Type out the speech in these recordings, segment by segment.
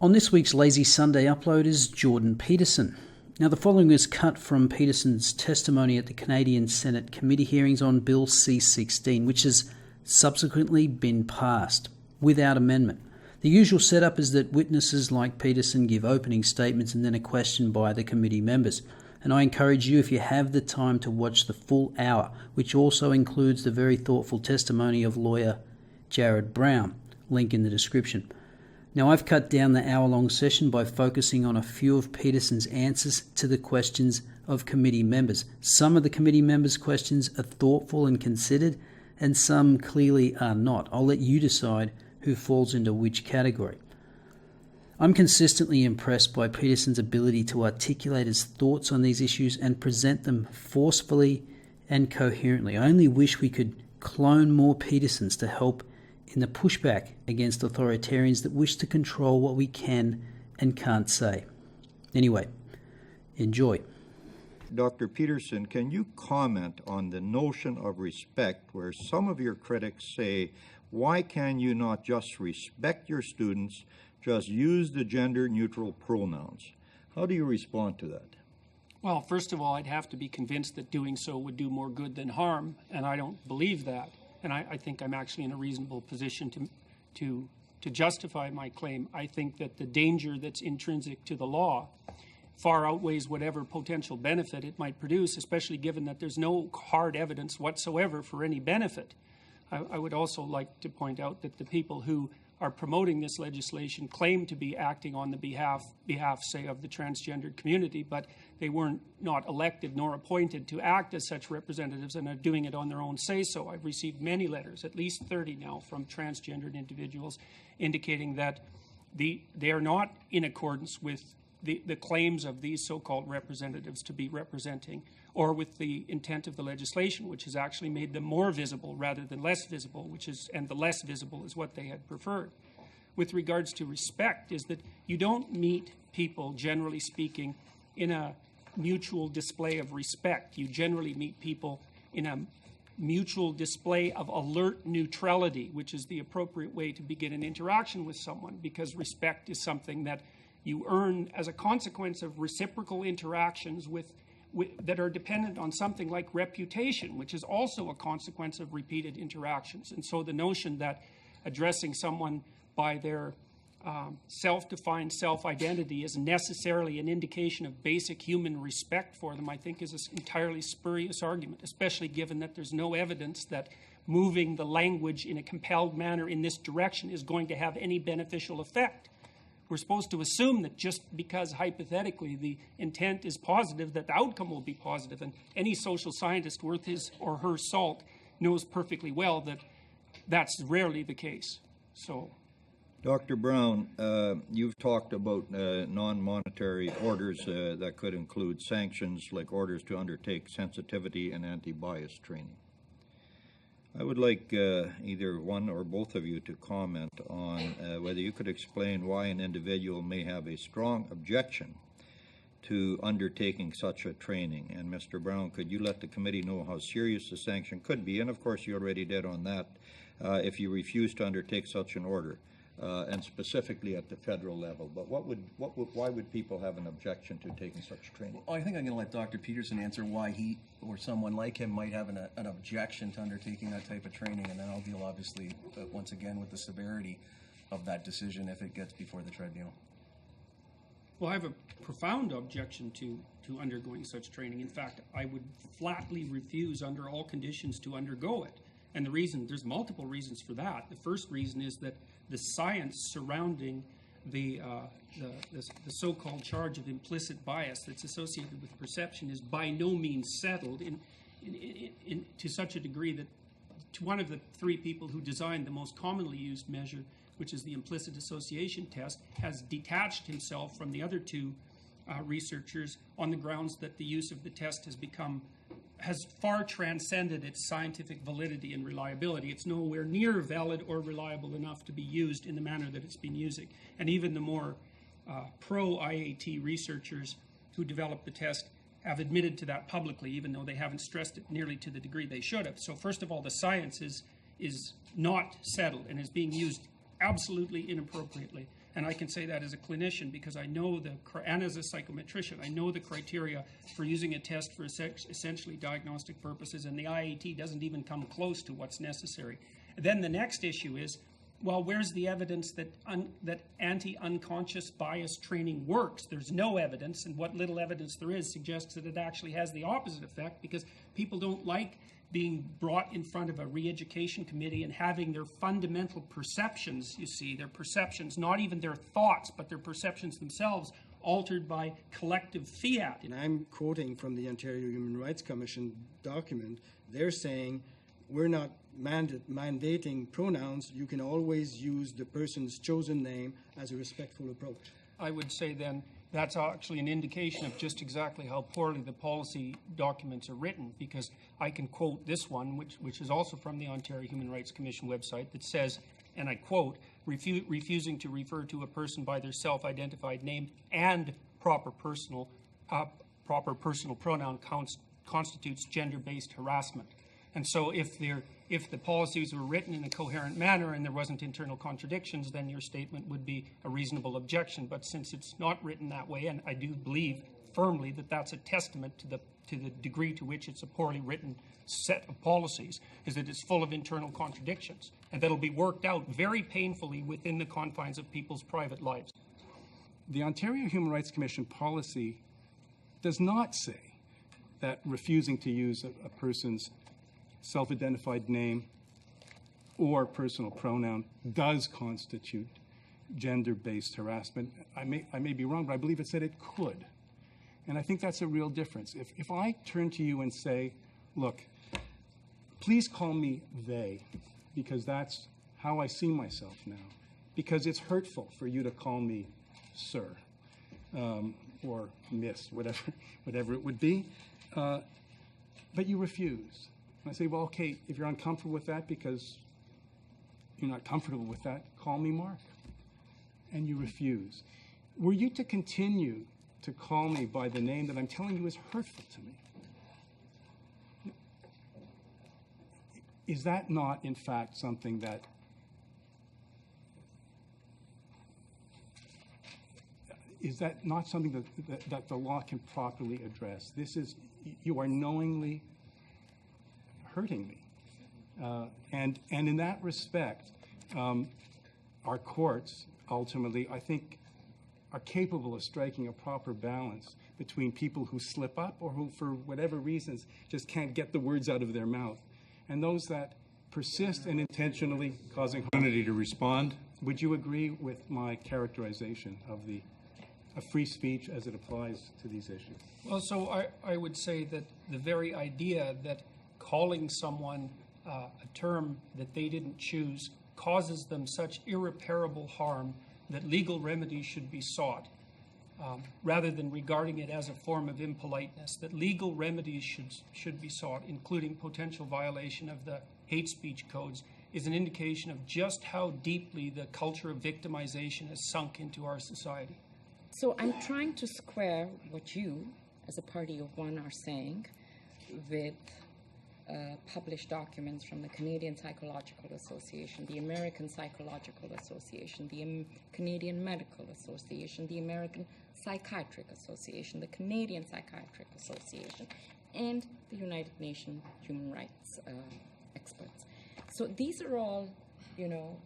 On this week's Lazy Sunday upload is Jordan Peterson. Now, the following is cut from Peterson's testimony at the Canadian Senate committee hearings on Bill C-16, which has subsequently been passed without amendment. The usual setup is that witnesses like Peterson give opening statements and then a question by the committee members. And I encourage you, if you have the time, to watch the full hour, which also includes the very thoughtful testimony of lawyer Jared Brown. Link in the description. Now, I've cut down the hour-long session by focusing on a few of Peterson's answers to the questions of committee members. Some of the committee members' questions are thoughtful and considered, and some clearly are not. I'll let you decide who falls into which category. I'm consistently impressed by Peterson's ability to articulate his thoughts on these issues and present them forcefully and coherently. I only wish we could clone more Petersons to help in the pushback against authoritarians that wish to control what we can and can't say. Anyway, enjoy. Dr. Peterson, can you comment on the notion of respect, where some of your critics say, why can you not just respect your students, just use the gender-neutral pronouns? How do you respond to that? Well, first of all, I'd have to be convinced that doing so would do more good than harm, and I don't believe that. And I think I'm actually in a reasonable position to justify my claim. I think that the danger that's intrinsic to the law far outweighs whatever potential benefit it might produce, especially given that there's no hard evidence whatsoever for any benefit. I would also like to point out that the people who are promoting this legislation claim to be acting on the behalf, say, of the transgendered community, but they weren't not elected nor appointed to act as such representatives and are doing it on their own say-so. I've received many letters, at least 30 now, from transgendered individuals indicating that they are not in accordance with the claims of these so-called representatives to be representing, or with the intent of the legislation, which has actually made them more visible rather than less visible, and the less visible is what they had preferred. With regards to respect, is that you don't meet people, generally speaking, in a mutual display of respect. You generally meet people in a mutual display of alert neutrality, which is the appropriate way to begin an interaction with someone, because respect is something that you earn as a consequence of reciprocal interactions that are dependent on something like reputation, which is also a consequence of repeated interactions. And so the notion that addressing someone by their self-defined self-identity is necessarily an indication of basic human respect for them, I think, is an entirely spurious argument, especially given that there's no evidence that moving the language in a compelled manner in this direction is going to have any beneficial effect. We're supposed to assume that just because hypothetically the intent is positive, that the outcome will be positive. And any social scientist worth his or her salt knows perfectly well that that's rarely the case. So, Dr. Brown, you've talked about non-monetary orders that could include sanctions, like orders to undertake sensitivity and anti-bias training. I would like either one or both of you to comment on whether you could explain why an individual may have a strong objection to undertaking such a training. And Mr. Brown, could you let the committee know how serious the sanction could be? And of course, you already did on that, if you refuse to undertake such an order, and specifically at the federal level. But why would people have an objection to taking such training? Well, I think I'm going to let Dr. Peterson answer why he or someone like him might have an objection to undertaking that type of training, and then I'll deal, obviously, once again with the severity of that decision if it gets before the tribunal. well, I have a profound objection to undergoing such training. In fact, I would flatly refuse under all conditions to undergo it. And the reason, there's multiple reasons for that. The first reason is that the science surrounding the so-called charge of implicit bias that's associated with perception is by no means settled to such a degree that one of the three people who designed the most commonly used measure, which is the implicit association test, has detached himself from the other two researchers on the grounds that the use of the test has far transcended its scientific validity and reliability. It's nowhere near valid or reliable enough to be used in the manner that it's been using. And even the more pro-IAT researchers who developed the test have admitted to that publicly, even though they haven't stressed it nearly to the degree they should have. So first of all, the science is not settled and is being used absolutely inappropriately. And I can say that as a clinician because I know and as a psychometrician, I know the criteria for using a test for essentially diagnostic purposes, and the IAT doesn't even come close to what's necessary. Then the next issue is, well, where's the evidence that anti-unconscious bias training works? There's no evidence, and what little evidence there is suggests that it actually has the opposite effect, because people don't like being brought in front of a re-education committee and having their fundamental perceptions, you see, their perceptions, not even their thoughts, but their perceptions themselves, altered by collective fiat. And I'm quoting from the Ontario Human Rights Commission document. They're saying, we're not mandating pronouns. You can always use the person's chosen name as a respectful approach. I would say then that's actually an indication of just exactly how poorly the policy documents are written, because I can quote this one, which is also from the Ontario Human Rights Commission website, that says, and I quote, refusing to refer to a person by their self-identified name and proper personal pronoun constitutes gender-based harassment. And so if the policies were written in a coherent manner and there wasn't internal contradictions, then your statement would be a reasonable objection. But since it's not written that way, and I do believe firmly that that's a testament to the degree to which it's a poorly written set of policies, is that it's full of internal contradictions, and that'll be worked out very painfully within the confines of people's private lives. The Ontario Human Rights Commission policy does not say that refusing to use a person's self-identified name or personal pronoun does constitute gender-based harassment. I may be wrong, but I believe it said it could. And I think that's a real difference. If I turn to you and say, look, please call me they, because that's how I see myself now, because it's hurtful for you to call me sir or miss, whatever it would be, but you refuse. And I say, well, okay, if you're uncomfortable with that because you're not comfortable with that, call me Mark. And you refuse. Were you to continue to call me by the name that I'm telling you is hurtful to me, is that not, in fact, something that that the law can properly address? You are knowingly hurting me. And in that respect, our courts ultimately, I think, are capable of striking a proper balance between people who slip up or who, for whatever reasons, just can't get the words out of their mouth, and those that persist in intentionally causing harm. To respond. Would you agree with my characterization of free speech as it applies to these issues? Well, so I would say that the very idea that calling someone a term that they didn't choose causes them such irreparable harm that legal remedies should be sought, rather than regarding it as a form of impoliteness, that legal remedies should be sought, including potential violation of the hate speech codes, is an indication of just how deeply the culture of victimization has sunk into our society. So I'm trying to square what you, as a party of one, are saying with published documents from the Canadian Psychological Association, the American Psychological Association, the Canadian Medical Association, the American Psychiatric Association, the Canadian Psychiatric Association, and the United Nations human rights experts. So these are all,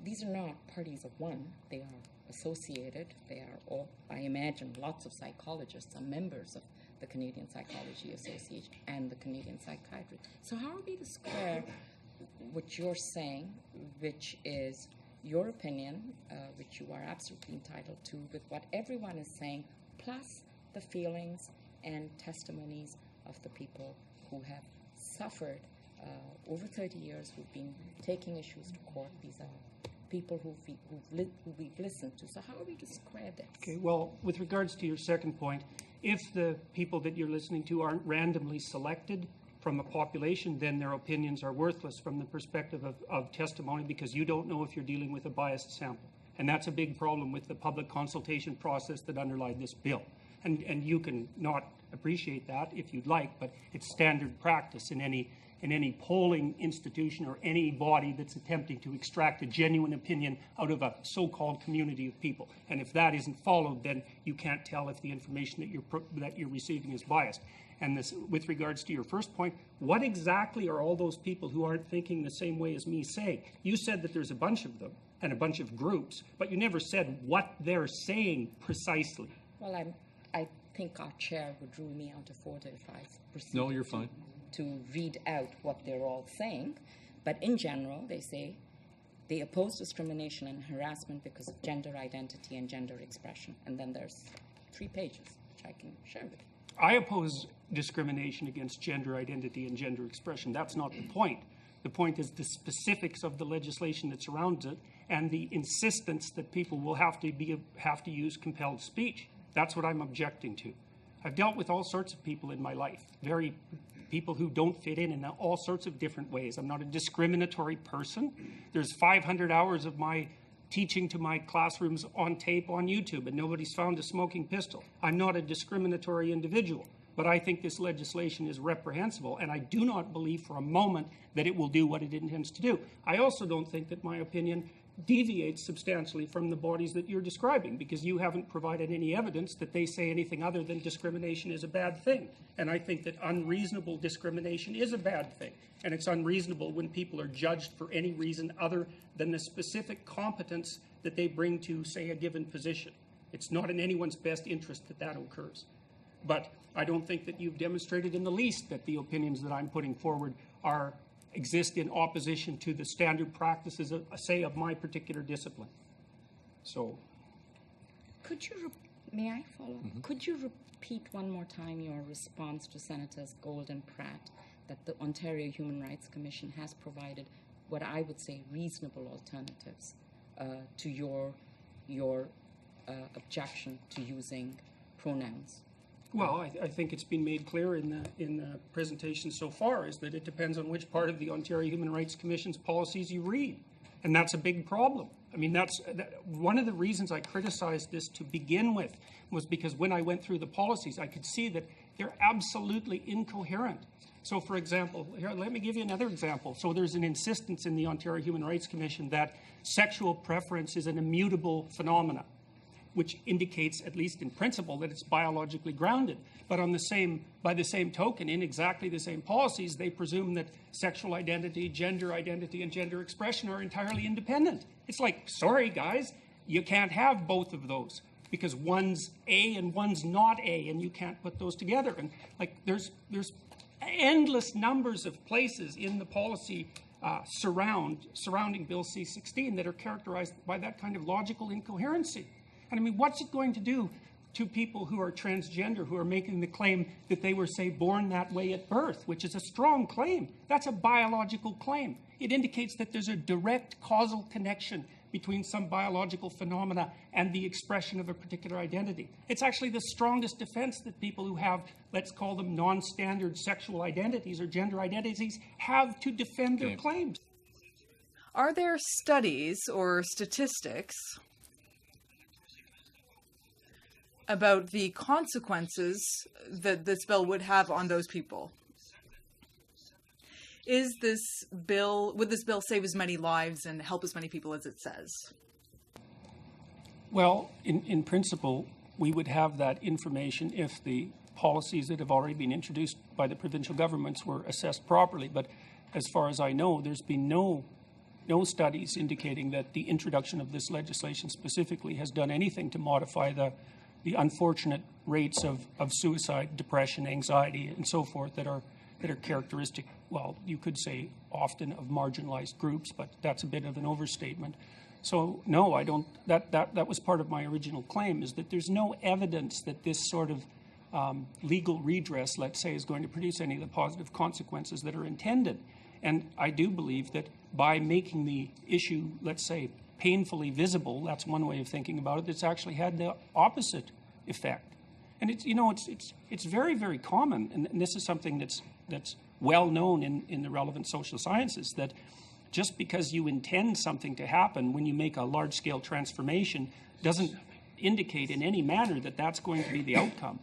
these are not parties of one. They are associated. They are all, I imagine, lots of psychologists are members of the Canadian Psychology Association and the Canadian Psychiatry. So how are we to square what you're saying, which is your opinion, which you are absolutely entitled to, with what everyone is saying, plus the feelings and testimonies of the people who have suffered over 30 years, who've been taking issues to court? These are people who we've listened to. So how are we to square this? Okay, well, with regards to your second point, if the people that you're listening to aren't randomly selected from a population, then their opinions are worthless from the perspective of testimony, because you don't know if you're dealing with a biased sample. And that's a big problem with the public consultation process that underlied this bill. And you can not appreciate that if you'd like, but it's standard practice in any in any polling institution or any body that's attempting to extract a genuine opinion out of a so-called community of people. And if that isn't followed, then you can't tell if the information that you're receiving is biased. And this, with regards to your first point, what exactly are all those people who aren't thinking the same way as me saying? You said that there's a bunch of them and a bunch of groups, but you never said what they're saying precisely. Well, I think our chair would rule me out of order if I proceeded No, you're fine. to read out what they're all saying. But in general, they say they oppose discrimination and harassment because of gender identity and gender expression. And then there's 3 pages, which I can share with you. I oppose discrimination against gender identity and gender expression. That's not the point. The point is the specifics of the legislation that surrounds it and the insistence that people will have to use compelled speech. That's what I'm objecting to. I've dealt with all sorts of people in my life, people who don't fit in all sorts of different ways. I'm not a discriminatory person. There's 500 hours of my teaching to my classrooms on tape on YouTube, and nobody's found a smoking pistol. I'm not a discriminatory individual, but I think this legislation is reprehensible, and I do not believe for a moment that it will do what it intends to do. I also don't think that my opinion deviates substantially from the bodies that you're describing, because you haven't provided any evidence that they say anything other than discrimination is a bad thing. And I think that unreasonable discrimination is a bad thing. And it's unreasonable when people are judged for any reason other than the specific competence that they bring to, say, a given position. It's not in anyone's best interest that that occurs. But I don't think that you've demonstrated in the least that the opinions that I'm putting forward exist in opposition to the standard practices, say, of my particular discipline. So, May I follow? Mm-hmm. Could you repeat one more time your response to Senators Gold and Pratt that the Ontario Human Rights Commission has provided what I would say reasonable alternatives to your objection to using pronouns? well, I think it's been made clear in the presentation so far is that it depends on which part of the Ontario Human Rights Commission's policies you read. And that's a big problem. I mean, one of the reasons I criticized this to begin with was because when I went through the policies, I could see that they're absolutely incoherent. So, for example, here, let me give you another example. So there's an insistence in the Ontario Human Rights Commission that sexual preference is an immutable phenomenon, which indicates, at least in principle, that it's biologically grounded. But by the same token, in exactly the same policies, they presume that sexual identity, and gender expression are entirely independent. It's like, sorry, guys, you can't have both of those because one's A and one's not A, and you can't put those together. And like, there's endless numbers of places in the policy surrounding Bill C-16 that are characterized by that kind of logical incoherency. And I mean, what's it going to do to people who are transgender, who are making the claim that they were, say, born that way at birth, which is a strong claim? That's a biological claim. It indicates that there's a direct causal connection between some biological phenomena and the expression of a particular identity. It's actually the strongest defense that people who have, let's call them non-standard sexual identities or gender identities, have to defend their claims. Are there studies or statistics about the consequences that this bill would have on those people? Would this bill save as many lives and help as many people as it says? Well, in principle, we would have that information if the policies that have already been introduced by the provincial governments were assessed properly. But as far as I know, there's been no studies indicating that the introduction of this legislation specifically has done anything to modify the unfortunate rates of suicide, depression, anxiety, and so forth that are characteristic, well, you could say often of marginalized groups, but that's a bit of an overstatement. So no, I don't. That was part of my original claim, is that there's no evidence that this sort of legal redress, let's say, is going to produce any of the positive consequences that are intended. And I do believe that by making the issue, let's say, painfully visible, that's one way of thinking about it, it's actually had the opposite effect. And it's very, very common, and this is something that's well known in the relevant social sciences, that just because you intend something to happen when you make a large-scale transformation doesn't indicate in any manner that that's going to be the outcome.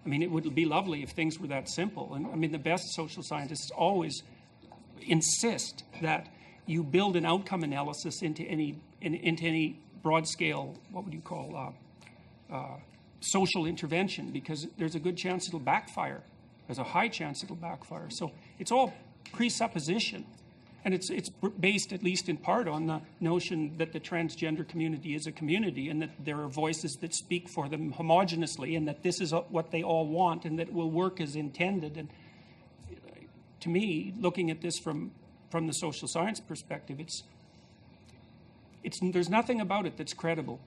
I mean, it would be lovely if things were that simple. And I mean, the best social scientists always insist that you build an outcome analysis into any broad-scale, what would you call, social intervention, because there's a good chance it'll backfire. There's a high chance it'll backfire. So it's all presupposition. And it's based, at least in part, on the notion that the transgender community is a community and that there are voices that speak for them homogeneously and that this is what they all want and that it will work as intended. And to me, looking at this from the social science perspective, there's nothing about it that's credible.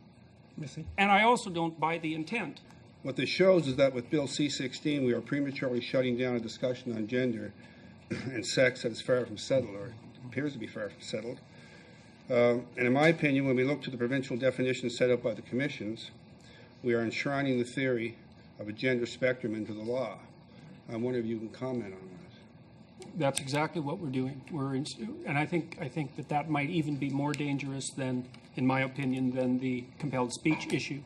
Missy? And I also don't buy the intent. What this shows is that with Bill C-16, we are prematurely shutting down a discussion on gender and sex that is far from settled, or appears to be far from settled. And in my opinion, when we look to the provincial definitions set up by the commissions, we are enshrining the theory of a gender spectrum into the law. I wonder if you can comment on that. That's exactly what we're doing. And I think that might even be more dangerous than, in my opinion, than the compelled speech issue,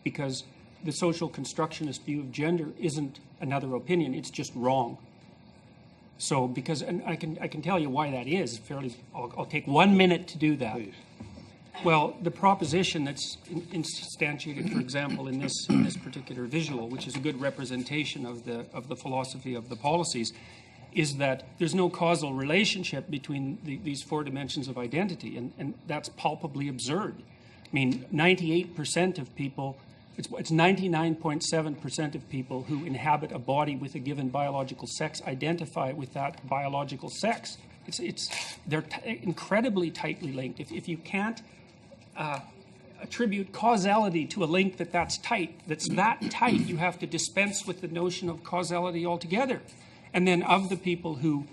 because the social constructionist view of gender isn't another opinion; it's just wrong. So, and I can tell you why that is fairly. I'll take 1 minute to do that. Please. Well, the proposition that's instantiated, for example, in this particular visual, which is a good representation of the philosophy of the policies, is that there's no causal relationship between these four dimensions of identity, and that's palpably absurd. I mean, 98% of people, it's 99.7% of people who inhabit a body with a given biological sex identify with that biological sex. They're incredibly tightly linked. If you can't attribute causality to a link that's that tight, you have to dispense with the notion of causality altogether. And then of the people who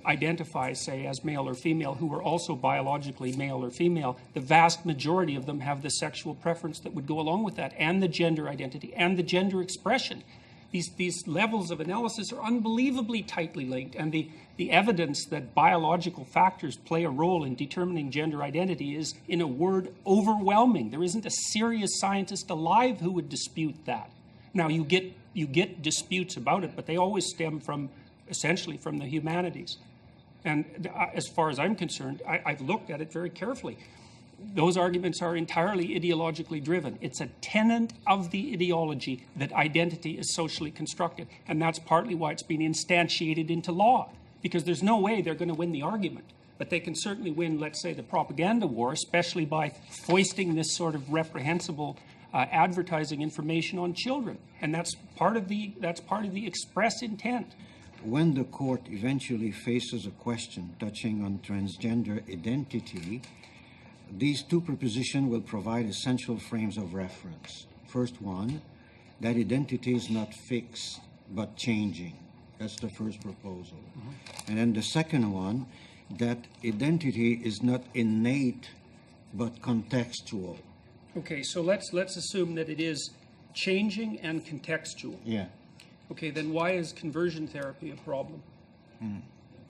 identify, say, as male or female, who are also biologically male or female, the vast majority of them have the sexual preference that would go along with that, and the gender identity, and the gender expression. These levels of analysis are unbelievably tightly linked, and the evidence that biological factors play a role in determining gender identity is, in a word, overwhelming. There isn't a serious scientist alive who would dispute that. Now, you get disputes about it, but they always stem essentially from the humanities. And as far as I'm concerned, I've looked at it very carefully. Those arguments are entirely ideologically driven. It's a tenet of the ideology that identity is socially constructed, and that's partly why it's been instantiated into law, because there's no way they're going to win the argument. But they can certainly win, let's say, the propaganda war, especially by foisting this sort of reprehensible advertising information on children, and that's part of the express intent. When the court eventually faces a question touching on transgender identity, these two propositions will provide essential frames of reference. First one, that identity is not fixed but changing. That's the first proposal. And then the second one, that identity is not innate but contextual. Okay, so let's assume that it is changing and contextual. Yeah. Okay, then why is conversion therapy a problem?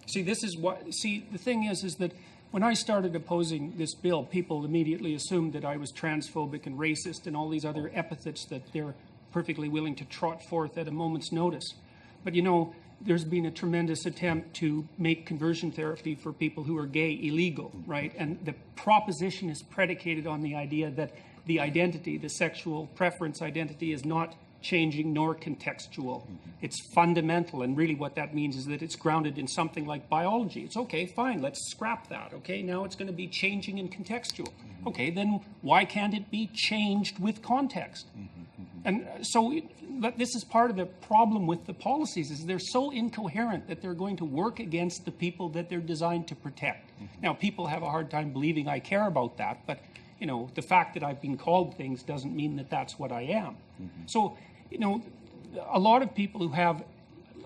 See, the thing is that when I started opposing this bill, people immediately assumed that I was transphobic and racist and all these other epithets that they're perfectly willing to trot forth at a moment's notice. But there's been a tremendous attempt to make conversion therapy for people who are gay illegal, right? And the proposition is predicated on the idea that the identity, the sexual preference identity, is not changing nor contextual. It's fundamental, and really what that means is that it's grounded in something like biology. It's okay, fine, let's scrap that. Okay, now it's going to be changing and contextual. Okay, then why can't it be changed with context? And so this is part of the problem with the policies, is they're so incoherent that they're going to work against the people that they're designed to protect. Now, people have a hard time believing I care about that, but the fact that I've been called things doesn't mean that that's what I am. So, a lot of people who have,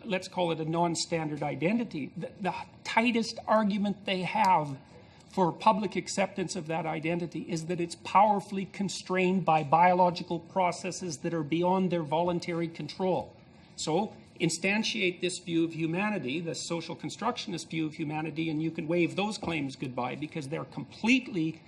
let's call it a non-standard identity, the tightest argument they have for public acceptance of that identity is that it's powerfully constrained by biological processes that are beyond their voluntary control. So, instantiate this view of humanity, the social constructionist view of humanity, and you can wave those claims goodbye, because they're completely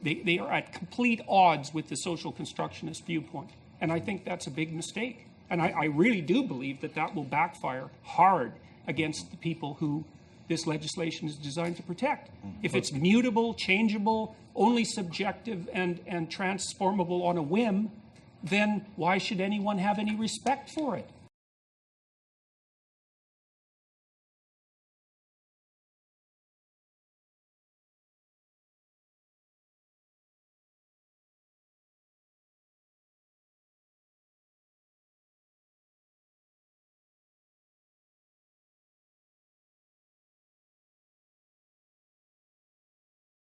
they are at complete odds with the social constructionist viewpoint. And I think that's a big mistake. And I really do believe that will backfire hard against the people who this legislation is designed to protect. If it's mutable, changeable, only subjective and transformable on a whim, then why should anyone have any respect for it?